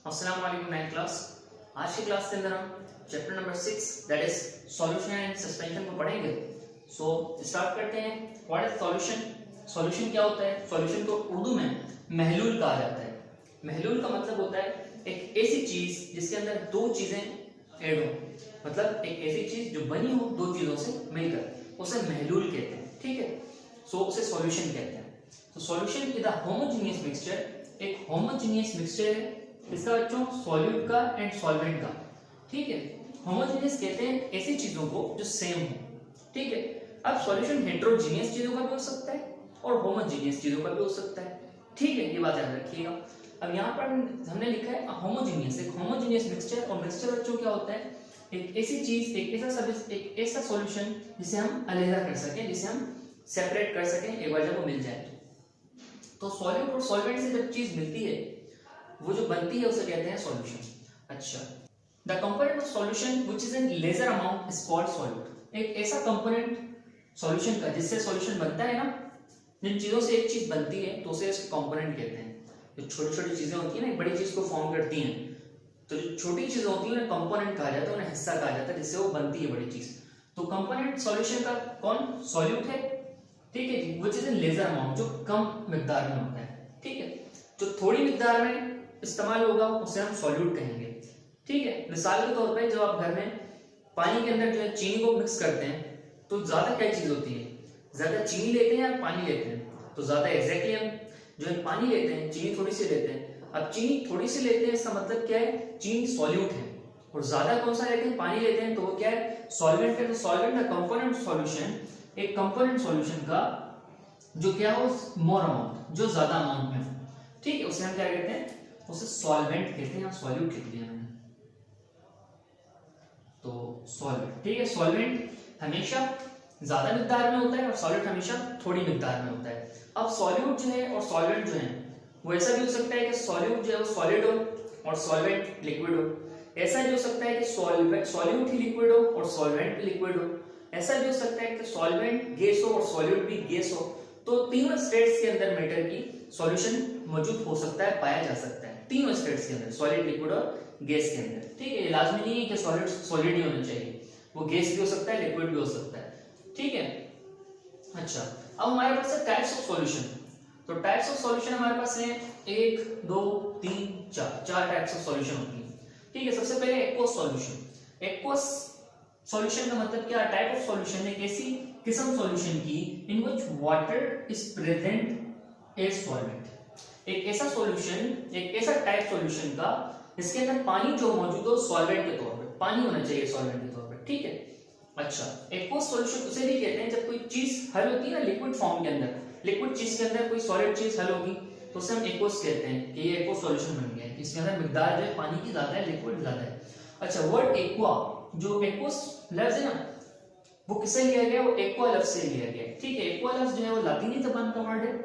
अस्सलाम वालेकुम nine class. आज की क्लास के अंदर हम chapter number 6 that is solution and suspension को पढ़ेंगे। सो स्टार्ट करते हैं। What is solution? सॉल्यूशन क्या होता है? सॉल्यूशन को उर्दू में महलूल कहा जाता है। महलूल का मतलब होता है एक ऐसी चीज जिसके अंदर दो चीजें ऐड हो, मतलब एक ऐसी चीज जो बनी हो दो चीजों से मिलकर, उसे महलूल कहते हैं। ठीक है, सो उसे सॉल्यूशन कहते हैं। तो solution is a homogeneous mixture, एक होमोजेनियस मिक्सचर है इसका बच्चों सॉल्यूट का एंड सॉल्वेंट का। ठीक है, होमोजेनियस कहते हैं ऐसी चीजों को जो सेम हो। ठीक है, अब सॉल्यूशन हेटेरोजेनियस चीजों का भी हो सकता है और होमोजेनियस चीजों का भी हो सकता है। ठीक है, ये बात याद रखिएगा। अब यहाँ पर हमने लिखा है होमोजेनियस, एक होमोजेनियस मिक्सचर। और मिक्सचर बच्चों क्या होता है? एक ऐसी चीज, एक ऐसा सॉल्यूशन जिसे हम अलग कर सकें, जिसे हम सेपरेट कर सकें एक बार जब वो मिल जाए तो सॉल्यूट और सॉल्वेंट से जब चीज मिलती है, वो जो बनती है उसे कहते हैं सॉल्यूशन। अच्छा, the component of solution which is in lesser amount is called solute. एक ऐसा कंपोनेंट सॉल्यूशन का जिससे सॉल्यूशन बनता है ना, जिन चीजों से एक चीज बनती है तो उसे इसके कंपोनेंट कहते हैं। जो छोटी छोटी चीजें होती है ना, एक बड़ी चीज को फॉर्म करती हैं, तो जो छोटी चीजें होती है उन्हें कंपोनेंट कहा जाता है, उन्हें हिस्सा कहा जाता है जिससे वो बनती है बड़ी चीज। तो कंपोनेंट सॉल्यूशन का कौन? सॉल्यूट है। ठीक है जी, which is in lesser amount, जो कम मिकदार में होता है। ठीक है, जो थोड़ी मिकदार में इस्तेमाल होगा उसे हम सॉल्यूट कहेंगे। ठीक है, मिसाल के तौर पे जब आप घर में पानी के अंदर जो है चीनी को मिक्स करते हैं तो ज्यादा क्या चीज होती है? ज्यादा चीनी लेते हैं या पानी लेते हैं? तो ज्यादा एग्जैक्टली हम जो है पानी लेते हैं, चीनी थोड़ी सी लेते हैं। अब चीनी थोड़ी सी लेते हैं इसका मतलब क्या है? चीनी सॉल्यूट है। और ज्यादा कौन सा लेते हैं? पानी लेते हैं, तो वो क्या है? सॉल्वेंट है। तो सॉल्वेंट का कंपोनेंट सॉल्यूशन, एक कंपोनेंट सॉल्यूशन का जो क्या हो, मोर अमाउंट, जो ज्यादा अमाउंट में हो। ठीक है, उसे हम क्या कहते हैं? उसे सॉल्वेंट कहते हैं। सॉल्यूट लिख दिया मैंने, तो सॉल्वेंट। ठीक है, सॉल्वेंट हमेशा ज्यादा मिकदार में होता है और सॉल्वेंट हमेशा थोड़ी मिकदार में होता है। अब सॉल्यूट जो है और सॉल्वेंट जो है वो ऐसा भी हो सकता है कि सॉल्यूट जो है वो सॉलिड हो और सॉल्वेंट लिक्विड हो। ऐसा भी हो सकता है कि सॉल्यूट ही लिक्विड हो और सॉल्वेंट भी लिक्विड हो। ऐसा भी हो सकता है कि सॉल्वेंट गैस हो और सॉल्यूट भी गैस हो। तो तीनों स्टेट्स के अंदर मैटर की सॉल्यूशन मौजूद हो सकता है, पाया जा सकता है तीनों स्टेट्स के अंदर, सॉलिड, लिक्विड और गैस के अंदर। ठीक है, ये लाजमी नहीं है कि सॉलिड ही होना चाहिए, वो गैस भी हो सकता है, लिक्विड भी हो सकता है। ठीक है, अच्छा, अब हमारे पास है टाइप्स ऑफ सॉल्यूशन। तो टाइप्स ऑफ सॉल्यूशन हमारे पास है 1 2 3 4, चार टाइप्स ऑफ सॉल्यूशन होती है। ठीक है, सबसे पहले एक्वस सॉल्यूशन। एक्वस सॉल्यूशन का मतलब क्या? टाइप ऑफ सॉल्यूशन एक ऐसी किस्म सॉल्यूशन की in which water is present as solvent. एक ऐसा सॉल्यूशन, एक ऐसा टाइप सॉल्यूशन का जिसके अंदर पानी जो मौजूद हो सॉल्वेंट के तौर पे, पानी होना चाहिए सॉल्वेंट के तौर पे। ठीक है, अच्छा, एक्वस सॉल्यूशन उसे भी कहते हैं जब कोई चीज हल होती है ना लिक्विड फॉर्म के अंदर, लिक्विड चीज के अंदर कोई सॉलिड चीज हल होगी तो उसे हम एक्वस कहते हैं कि ये एक्वस सॉल्यूशन बन गया है, इसके अंदर मिकदार जो है पानी की ज्यादा है, लिक्विड ज्यादा है। अच्छा, वर्ड एक्वा, जो एक्वस लफ्ज है ना, वो किससे लिया गया? वो एक्वा लफ्ज से लिया गया है। ठीक है, एक्वा लफ्ज जो है वो लातीनी ज़बान का वर्ड है,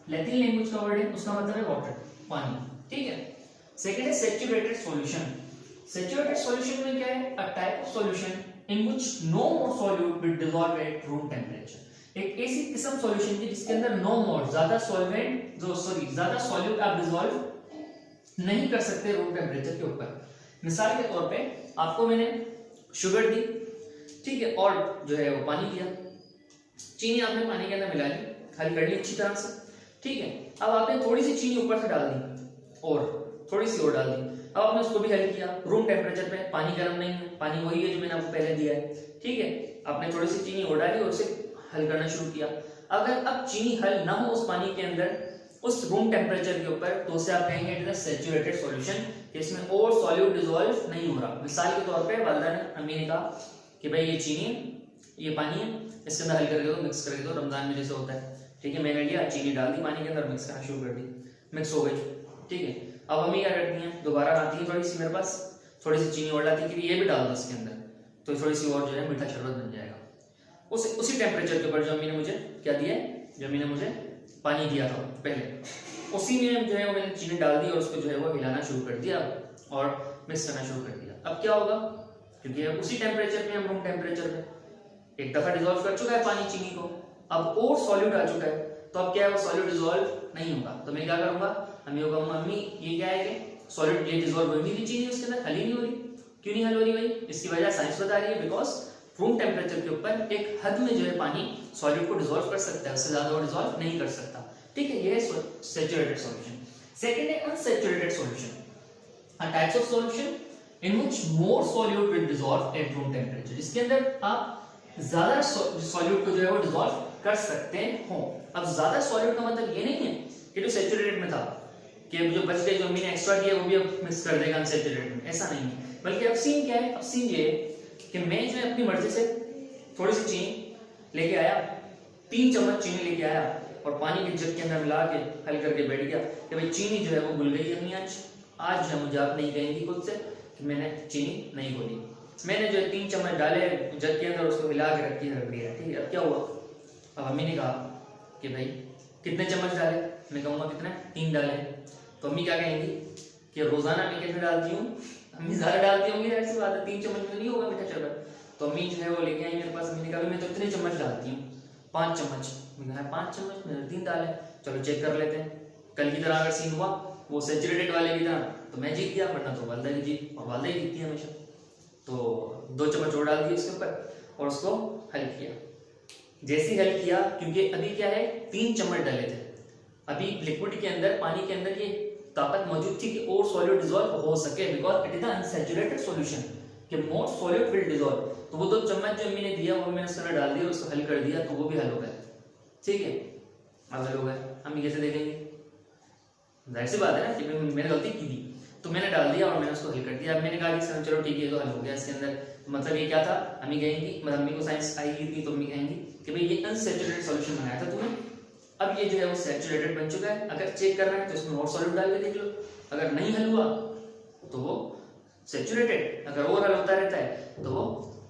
लैटिन लैंग्वेज का वर्ड है, उसका मतलब है वाटर, पानी। ठीक है, सेकंड है सैचुरेटेड सॉल्यूशन। सैचुरेटेड सॉल्यूशन में क्या है? A type of solution in which no more solute will dissolve at room temperature. एक ऐसी किस्म सॉल्यूशन की जिसके अंदर नो मोर, ज्यादा सॉल्वेंट जो ज्यादा सॉल्यूट आप डिसॉल्व नहीं कर सकते रूम टेंपरेचर के ऊपर। मिसाल के तौर पे आपको मैंने शुगर दी, ठीक है, और जो है वो पानी दिया, चीनी आपने पानी के अंदर मिला ली, हल कर ली अच्छी तरह से। ठीक है, अब आपने थोड़ी सी चीनी ऊपर से डाल दी और थोड़ी सी और डाल दी, अब आपने उसको भी हल किया रूम टेम्परेचर पे, पानी गर्म नहीं है, पानी वही है जो मैंने आपको पहले दिया है। ठीक है, आपने थोड़ी सी चीनी और डाली और उसे हल करना शुरू किया। अगर अब चीनी हल ना हो उस पानी के अंदर उस रूम टेम्परेचर के ऊपर, तो उसे आप कहेंगे it is a saturated solution, इसमें और सॉल्यूट डिसॉल्व नहीं हो रहा। मिसाल के तौर पे वालिदा ने, अम्मी ने कहा कि भाई ये चीनी है, ये पानी है, इसके अंदर हल करके दो, मिक्स करके दो, रमजान में जैसे होता है। ठीक है, मैंने लिया, चीनी डाल दी पानी के अंदर, मिक्स करना शुरू कर दी, मिक्स हो गई। ठीक है, अब अम्मी क्या करती हैं? दोबारा आती है थोड़ी सी मेरे पास, थोड़ी सी चीनी और डालती है कि ये भी डाल दो इसके अंदर, तो थोड़ी सी और जो है मीठा शरबत बन जाएगा। उसी टेम्परेचर के ऊपर जो अम्मी ने मुझे क्या दिया है, जो अम्मी ने मुझे पानी दिया था पहले, उसी में जो है वो मैंने चीनी डाल दी और उसको जो है वो हिलाना शुरू कर दिया और मिक्स करना शुरू कर दिया। अब क्या होगा? क्योंकि उसी टेम्परेचर पे, हम रूम टेम्परेचर पे एक दफा डिसॉल्व कर चुका है पानी चीनी को, अब और सॉल्यूट आ चुका है, तो अब क्या है वो सॉल्यूट डिसॉल्व नहीं होगा। तो मैं क्या करूंगा? अम्मी को कहूंगा अम्मी ये क्या है कि सॉलिड ये डिसॉल्व हो ही नहीं चाहिए उसके अंदर, हल ही नहीं हो रही। क्यों नहीं हल हो रही भाई? इसकी वजह साइंस बता रही है, बिकॉज रूम टेम्परेचर के ऊपर एक हद में जो है पानी सॉलिड को डिसॉल्व कर सकता है, उससे ज्यादा वो डिसॉल्व नहीं कर सकता। ठीक है, ये है सैचुरेटेड सॉल्यूशन। सेकंड है unsaturated solution. A types of solution in which more solute will dissolve at room temperature, जिसके अंदर आप ज्यादा सॉल्यूट को जो है वो डिसॉल्व कर सकते हो। अब ज्यादा सॉल्यूट का मतलब ये नहीं है कि जो सैचुरेटेड में था कि जो बच गए, जो हमने एक्स्ट्रा किया वो भी अब मिक्स कर देगा अनसैचुरेटेड में, ऐसा नहीं है। बल्कि अब सीन क्या है? अब सीन ये है कि मैं जो है अपनी मर्जी से थोड़ी सी चीनी लेके आया, 3 चम्मच चीनी लेके आया और पानी के जग के अंदर मिला के हल करके बैठ गया कि भाई चीनी जो है वो घुल गई अपनी। आज जो है मुझे आप नहीं कहेंगी खुद से कि मैंने चीनी नहीं घोली, मैंने जो है 3 चम्मच डाले जग के अंदर, उसको हिला के रख दिया। ठीक है, अब क्या हुआ? अब अम्मी ने कहा कि भाई कितने चम्मच डाले? मैं कहूँगा कितने? 3 डाले। तो अम्मी क्या कहेंगी कि रोजाना मैं कितने डालती हूँ? अम्मी ज्यादा डालती होंगी, ऐसी बात है, 3 चम्मच में नहीं होगा मीठा शरबत। तो अम्मी जो है वो लेके आई मेरे पास, अम्मी ने कहा मैं तो इतने चम्मच डालती हूँ, 5 चम्मच। मैंने कहा 5 चम्मच, मैंने 3 डाले, चलो चेक कर लेते हैं। कल की तरह अगर सीन हुआ वो सैचुरेटेड वाले की तरह तो मैं जीत गया, वरना तो वालदा की जीत, और वालदा ही जीतती है हमेशा। तो 2 चम्मच और डाल दिए उसके ऊपर और उसको हल किया। जैसे हल किया, क्योंकि अभी क्या है 3 चम्मच डाले थे, अभी लिक्विड के अंदर, पानी के अंदर ये ताकत मौजूद थी कि और सॉल्यूट डिसॉल्व हो सके, because it is the unsaturated solution कि मोर सॉल्यूट विल डिसॉल्व। तो वो 2 चम्मच जो अम्मी ने दिया वो मैंने उसके अंदर डाल दिया, उसको हल कर दिया, तो वो भी हल हो गया। ठीक है, अब हल हो गया, अम्मी कैसे देखेंगे? जाहिर सी बात है ना कि मैंने गलती की थी, तो मैंने डाल दिया और मैंने उसको हल कर दिया। अब मैंने कहा कि सर चलो ठीक है, तो हल हो गया इसके अंदर। मतलब ये क्या था? अम्मी कहेंगी, मतलब अम्मी को साइंस आई थी, तो अम्मी कहेंगी कि भाई ये अनसैचुरेटेड सॉल्यूशन बनाया था तूने, अब ये जो है वो सैचुरेटेड बन चुका है। अगर चेक करना है तो इसमें और सॉल्यूट डाल के देख लो, अगर नहीं हल हुआ तो वो सैचुरेटेड, अगर और हल होता रहता है तो वो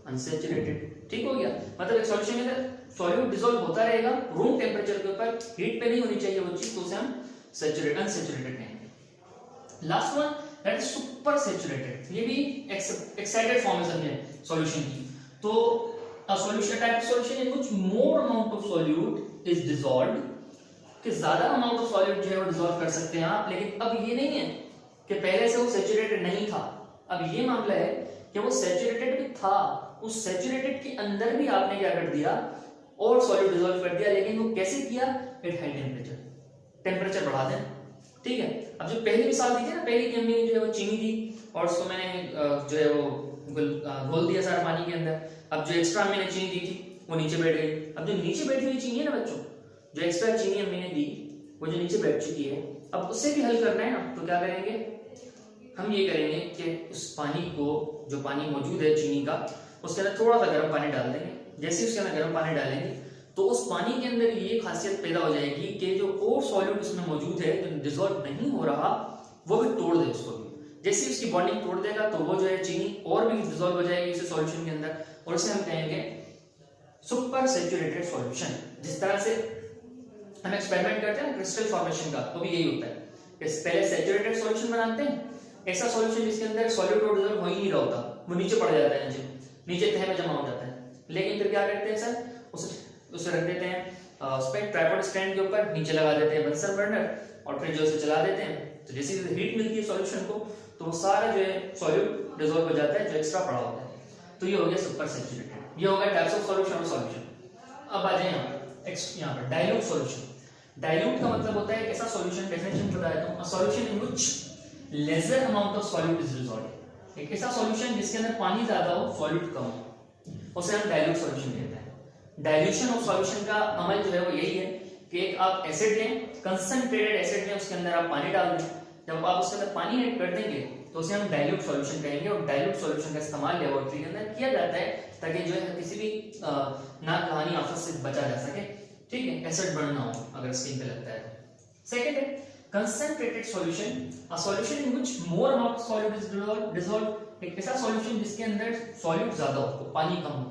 अनसैचुरेटेड। ठीक हो गया? मतलब एक सॉल्यूशन के अंदर सॉल्यूट डिसॉल्व होता रहेगा रूम टेम्परेचर के ऊपर, हीट पे नहीं होनी चाहिए वो चीज, तो उसे हम सैचुरेटेड अनसैचुरेटेड कहेंगे। Last one that is super saturated. ये भी एक्साइटेड फॉर्म है समझे सॉल्यूशन की। तो a solution type of solution in which more amount of solute is dissolved, कि ज्यादा अमाउंट ऑफ सॉल्यूट जो है वो डिसॉल्व कर सकते हैं आप। लेकिन अब ये नहीं है कि पहले से वो सैचुरेटेड नहीं था, अब ये मामला है कि वो सैचुरेटेड भी था, उस सैचुरेटेड के अंदर भी आपने क्या कर दिया और सॉल्यूट डिसॉल्व कर दिया। लेकिन वो कैसे किया? एट हाई टेम्परेचर, टेम्परेचर बढ़ा दें। ठीक है, अब जो पहली मिसाल दी थी ना, पहली की हमने जो है वो चीनी दी और उसको मैंने जो है वो घोल दिया सारा पानी के अंदर। अब जो एक्स्ट्रा मैंने चीनी दी थी वो नीचे बैठ गई। अब जो नीचे बैठी हुई चीनी है ना बच्चों, जो एक्स्ट्रा चीनी मैंने दी वो जो नीचे बैठ चुकी है, अब उससे भी हल करना है ना, तो क्या करेंगे? हम ये करेंगे कि उस पानी को, जो पानी मौजूद है चीनी का, उसके अंदर थोड़ा सा गर्म पानी डाल देंगे। जैसे उसके अंदर गर्म पानी डालेंगे तो उस पानी के अंदर ये खासियत पैदा हो जाएगी कि जो और सॉल्यूट उसमें मौजूद है जो डिसॉल्व नहीं हो रहा वो भी तोड़ दे उसको भी। जैसे उसकी बॉन्डिंग तोड़ देगा तो वो जो है चीनी और भी डिसॉल्व हो जाएगी उस सॉल्यूशन के अंदर, और इसे हम कहेंगे सुपर सैचुरेटेड सॉल्यूशन। जिस तरह से हम एक्सपेरिमेंट करते हैं क्रिस्टल फॉर्मेशन का, तो भी यही होता है। पहले सैचुरेटेड सॉल्यूशन बनाते हैं, ऐसा सॉल्यूशन जिसके अंदर सॉल्यूट और डिसॉल्व हो ही नहीं रहा होता, वो नीचे पड़ जाता है, नीचे तह में जमा हो जाता है। लेकिन फिर क्या करते हैं सर, उसे रख देते हैं उस पर ट्राइपॉड स्टैंड के ऊपर, नीचे लगा देते हैं बंसन बर्नर, और फिर जो उसे चला देते हैं तो जैसे हीट मिलती है सॉल्यूशन को तो वो सारा जो है सॉल्यूट डिसॉल्व हो जाता है जो एक्स्ट्रा पड़ा होता है। तो ये हो गया सुपर सैचुरेटेड, ये हो गया टाइप्स ऑफ सॉल्यूशन और सॉल्यूशन। अब आ जाए यहाँ पर डाइल्यूट सॉल्यूशन। डाइल्यूट का मतलब होता है एक ऐसा सॉल्यूशन, डेफिनेशन बता देता हूं, a solution in which lesser amount of solute is dissolved. एक ऐसा सॉल्यूशन जिसके अंदर पानी ज्यादा हो, सॉल्यूट कम हो, उसे हम डाइल्यूट सॉल्यूशन कहते हैं। डाइल्यूशन ऑफ सॉल्यूशन का अमल जो है वो यही है कि एक आप एसिड लें, कंसंट्रेटेड एसिड लें, उसके अंदर आप पानी डाल दें। जब आप उसके अंदर पानी ऐड कर देंगे तो उसे हम डाइल्यूट सॉल्यूशन कहेंगे। और डाइल्यूट सॉल्यूशन का इस्तेमाल लेबोरेटरी के अंदर किया जाता है ताकि जो है किसी भी नाकानी आफत से बचा जा सके। ठीक है, एसिड बर्न ना हो अगर स्किन पे लगता है। सेकंड है concentrated solution, a solution in which more amount of solute is dissolved. एक ऐसा सॉल्यूशन जिसके अंदर सॉल्यूट ज्यादा हो, तो पानी कम हो।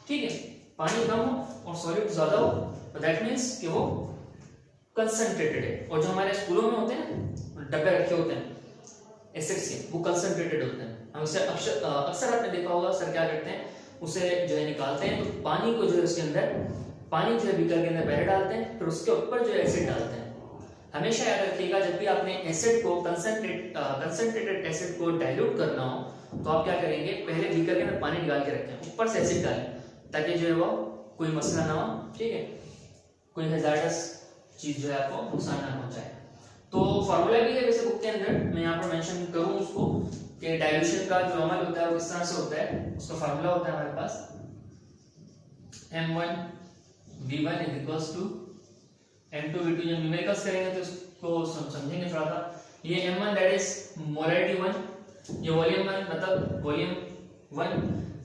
ठीक है, पानी कम हो और सॉल्यूट ज्यादा हो, तो दैट मींस कि वो कंसंट्रेटेड है। और जो हमारे स्कूलों में होते हैं डब्बे रखे होते हैं एसिड्स के, वो कंसंट्रेटेड होते हैं। हम उसे अक्सर आपने देखा होगा सर क्या करते हैं, उसे जो है निकालते हैं, तो पानी को जो है उसके अंदर, पानी जो है बीकर के अंदर पहले डालते हैं, फिर उसके ऊपर जो है एसिड डालते हैं। हमेशा याद रखिएगा जब भी आपने एसिड को कंसंट्रेटेड एसिड को डाइल्यूट करना हो तो आप क्या करेंगे, पहले बीकर के अंदर पानी निकाल के रखें, ऊपर से एसिड डालें ताकि जो है वो कोई मसला ना हो, ठीक है, कोई हैजार्डस चीज जो है आपको नुकसान ना पहुंचाए। तो फार्मूला भी है वैसे बुक के अंदर, मैं यहाँ पर मेंशन करूँ उसको कि डाइल्यूशन का जो अमल होता है वो किस तरह से होता है। उसका फार्मूला होता है हमारे पास M1V1 M2V2। जब न्यूमेरिकल्स करेंगे तो इसको समझेंगे थोड़ा सा। ये M1 दैट इज मोलरिटी 1, ये वॉल्यूम 1 मतलब वॉल्यूम 1,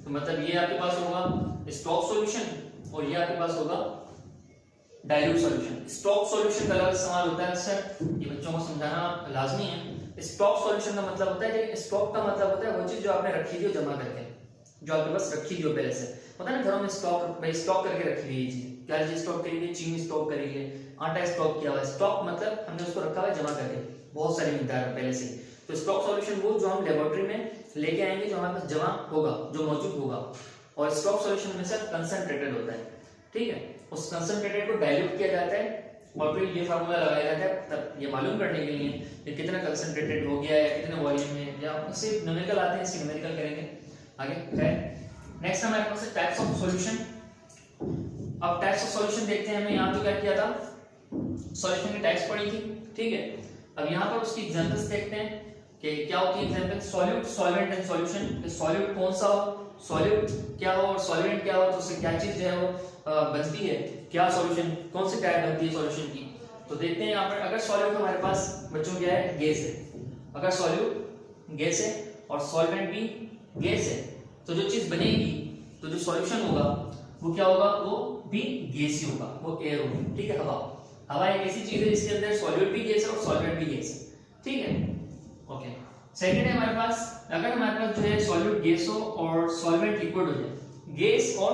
तो मतलब ये आपके पास होगा स्टॉक सॉल्यूशन और ये आपके पास होगा डाइल्यूट सॉल्यूशन। स्टॉक सॉल्यूशन का अलग इस्तेमाल होता है सर, ये बच्चों को समझाना लाजमी है। स्टॉक सॉल्यूशन का मतलब होता है कि स्टॉक का मतलब होता है वो चीज जो आपने रखी थी हो जमा करके, जो आपके पास रखी थी हो पहले से, पता ना घरों में स्टॉक करके रखी हुई चीज, क्या चीज स्टॉक करी है, चीनी स्टॉक करी है, आटा स्टॉक किया हुआ है। स्टॉक मतलब हमने उसको रखा हुआ है जमा करके बहुत सारी मिकदार में पहले से। तो स्टॉक सॉल्यूशन वो जो हम लेबोरेटरी में लेके आएंगे, जो हमारे पास जमा होगा, जो मौजूद होगा। और स्टॉक सॉल्यूशन में सर कंसंट्रेटेड होता है, ठीक है, उस कंसंट्रेटेड को डाइल्यूट किया जाता है और फिर ये फार्मूला लगाया जाता है तब ये मालूम करने के लिए कि कितना कंसंट्रेटेड हो गया है, कितने वॉल्यूम में, या सिर्फ न्यूमेरिकल आते हैं, इसके न्यूमेरिकल करेंगे आगे। खैर नेक्स्ट हमारे पास है टाइप्स ऑफ सॉल्यूशन। अब टाइप्स ऑफ सॉल्यूशन देखते हैं। हमने यहाँ तो क्या किया था, सॉल्यूशन की टाइप्स पढ़ी थी, ठीक है। अब यहाँ पर उसकी एग्जांपल्स देखते हैं कि क्या होती है example. Solute, solvent and solution. Solute कौन सा हो, सॉल्यूट क्या हो और सॉल्वेंट क्या हो, तो उससे क्या चीज जो है वो बनती है, क्या सॉल्यूशन, कौन सी टाइप बनती है सॉल्यूशन की। तो देखते हैं यहाँ पर, अगर सॉल्यूट हमारे पास बच्चों क्या है, गैस है। अगर सॉल्यूट गैस है और सॉल्वेंट भी गैस है तो जो चीज बनेगी, तो जो सॉल्यूशन होगा वो क्या होगा, वो भी गैस ही होगा, वो एयर होगी, ठीक है, हवा। हवा एक ऐसी चीज है जिसके अंदर सॉल्यूट भी गैस है और सॉल्वेंट भी गैस है, ठीक है, ओके। सेकंड है हमारे पास, अगर हमारे पास जो है सॉल्यूट गैस हो और सॉल्वेंट लिक्विड हो जाए, गैस और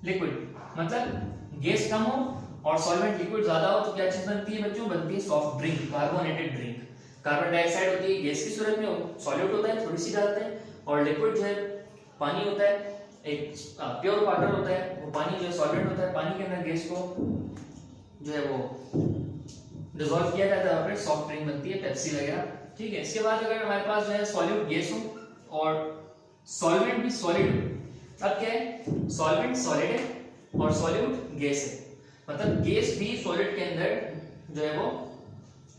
लिक्विड मतलब गैस कम हो और सॉल्वेंट लिक्विड ज्यादा हो, तो क्या चीज बनती है बच्चों, बनती है soft drink, carbonated drink. Carbon dioxide होती है गैस की सूरत में, सॉल्यूट होता है थोड़ी सी डालते हैं, और लिक्विड जो है पानी होता है, एक प्योर वाटर होता है, वो पानी जो है सॉल्वेंट होता है, पानी के अंदर गैस को जो है वो डिसॉल्व किया जाता है, फिर सॉफ्ट ड्रिंक बनती है, पेप्सी वगैरह, ठीक है। इसके बाद अगर हमारे पास जो है सॉल्यूट गैस हो और सॉल्वेंट भी सॉलिड हो, अब क्या है, सॉल्वेंट सॉलिड है और सॉल्यूट गैस है, मतलब गैस भी सॉलिड के अंदर जो है वो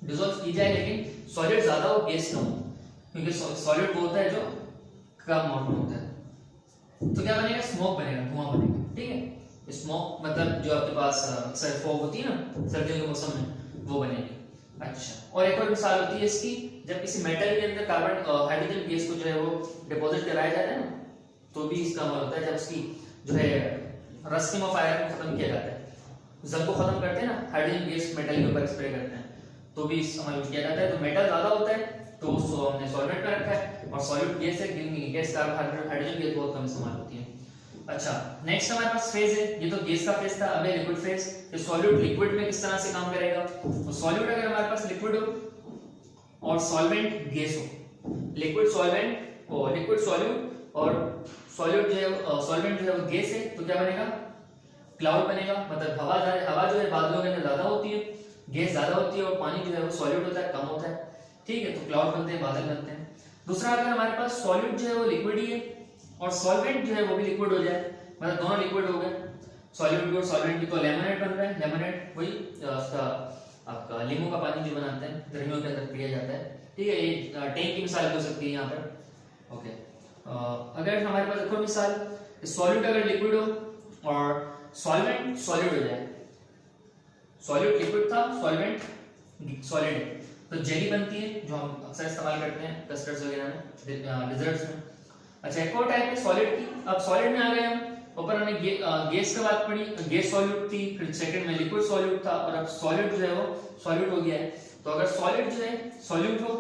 डिसॉल्व की जाए, लेकिन सॉलिड ज्यादा हो गैस ना हो, क्योंकि सॉलिड वो होता है जो कम अमाउंट में होता है। तो क्या बनेगा, स्मोक बनेगा, धुआं बनेगा, ठीक है। स्मोक मतलब जो आपके पास सर फॉग होती है ना सर्दियों के मौसम में, वो बनेगी। अच्छा, और एक और मिसाल होती है इसकी, जब किसी मेटल के अंदर कार्बन हाइड्रोजन गैस को जो है वो डिपॉजिट कराया जाता है ना, तो भी इसका अमल होता है। जब उसकी जो है रस्टिंग ऑफ आयरन को खत्म किया जाता है, जंग को खत्म करते हैं ना, हाइड्रोजन गैस मेटल के ऊपर स्प्रे करते हैं, तो भी इस अमल किया जाता है। तो मेटल ज्यादा होता है तो उसको हमने सॉल्वेंट में रखा है, और सॉल्यूट गैस है, गैस कार्बन हाइड्रोजन गैस बहुत कम इस्तेमाल होती है। अच्छा, नेक्स्ट हमारे पास फेज है, ये तो गैस का फेज था, अब है लिक्विड फेज। ये सॉल्यूट लिक्विड में किस तरह से काम करेगा, तो सॉल्यूट अगर हमारे पास लिक्विड हो और सॉल्वेंट गैस हो, लिक्विड सॉल्वेंट और लिक्विड सॉल्यूट और सॉल्यूट जो है सॉल्वेंट जो है वो गैस है, तो क्या बनेगा, क्लाउड बनेगा। मतलब हवा जो है बादलों के अंदर ज्यादा होती है, गैस ज्यादा होती है, और पानी जो है वो सॉल्यूट होता है, कम होता है, ठीक है, तो क्लाउड बनते हैं, बादल बनते हैं। दूसरा, अगर हमारे पास सॉल्यूट जो है वो लिक्विड ही है और सॉल्वेंट जो है वो भी लिक्विड हो जाए, मतलब दोनों लिक्विड हो गए, सॉल्यूट भी और सॉल्वेंट भी, तो लेमनेट बन रहा है। लेमनेट वही उसका आपका नींबू का पानी जो बनाते हैं, गर्मियों के अंदर पिया जाता है, ठीक है। ये टैंक की मिसाल हो सकती है यहाँ पर, ओके। अगर हमारे पास एक और मिसाल, सॉल्यूट अगर लिक्विड हो और सॉल्वेंट सॉलिड हो जाए, सॉल्यूट लिक्विड था, सॉल्वेंट सॉलिड है, तो जेली बनती है, जो हम अक्सर इस्तेमाल करते हैं कस्टर्ड्स वगैरह में, डिजर्ट्स में। अच्छा, एक और टाइप है सॉलिड की। अब सॉलिड में आ गए हम, ऊपर हमने गैस की बात पढ़ी, गैस सॉल्यूट थी, फिर सेकंड में लिक्विड सॉल्यूट था, और अब सॉलिड जो है वो सॉल्यूट हो गया है। तो अगर सॉलिड जो है सॉल्यूट हो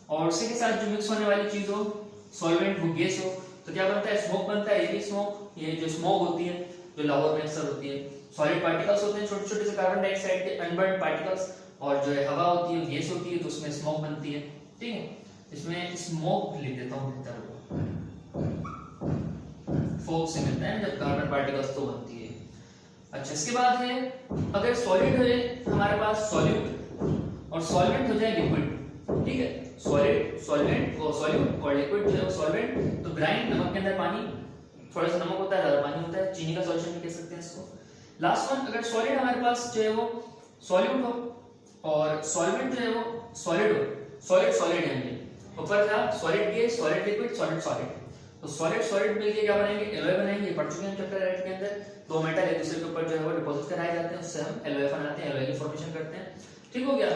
और उसी के साथ जो मिक्स होने वाली चीज हो, सॉल्वेंट वो गैस हो, तो क्या बनता है, स्मोक बनता है। ये भी स्मोक, ये जो स्मोक होती है, जो लावा में अक्सर होती है, सॉलिड पार्टिकल्स होते हैं छोटे छोटे से कार्बन डाइऑक्साइड के अनबर्न्ड पार्टिकल्स, और जो है हवा होती है, गैस होती है, तो उसमें स्मोक बनती है, ठीक है। इसमें स्मोक लिख देता हूँ बेहतर होगा, फोक से मिलता है जब कार्बन पार्टिकल्स तो बनती है। अच्छा, इसके बाद है, अगर सॉलिड है हमारे पास सॉल्यूट, और सॉल्वेंट हो जाए लिक्विड। ठीक है, सॉलिड सॉल्वेंट और सॉल्यूट और लिक्विड जो है वो सॉल्वेंट। तो ग्राइंड, नमक के अंदर पानी, थोड़ा सा नमक होता है, ज्यादा पानी होता है, चीनी का सॉल्यूशन भी कह सकते हैं इसको। लास्ट वन, अगर सॉलिड हमारे पास जो है वो सॉल्यूट हो और सॉल्वेंट जो है वो सॉलिड हो, सॉलिड सॉलिड है, ऊपर था solid gas, solid liquid, solid solid, तो सॉलिड सॉलिड मिलके क्या बनाएंगे, एलॉय बनाएंगे। पढ़ चुके हैं चैप्टर 8 के अंदर, दो मेटल एक दूसरे के ऊपर जो है वो डिपॉजिट कराए जाते हैं, उससे हम एलॉय बनाते हैं, एलॉय की फॉर्मेशन करते हैं। ठीक हो गया।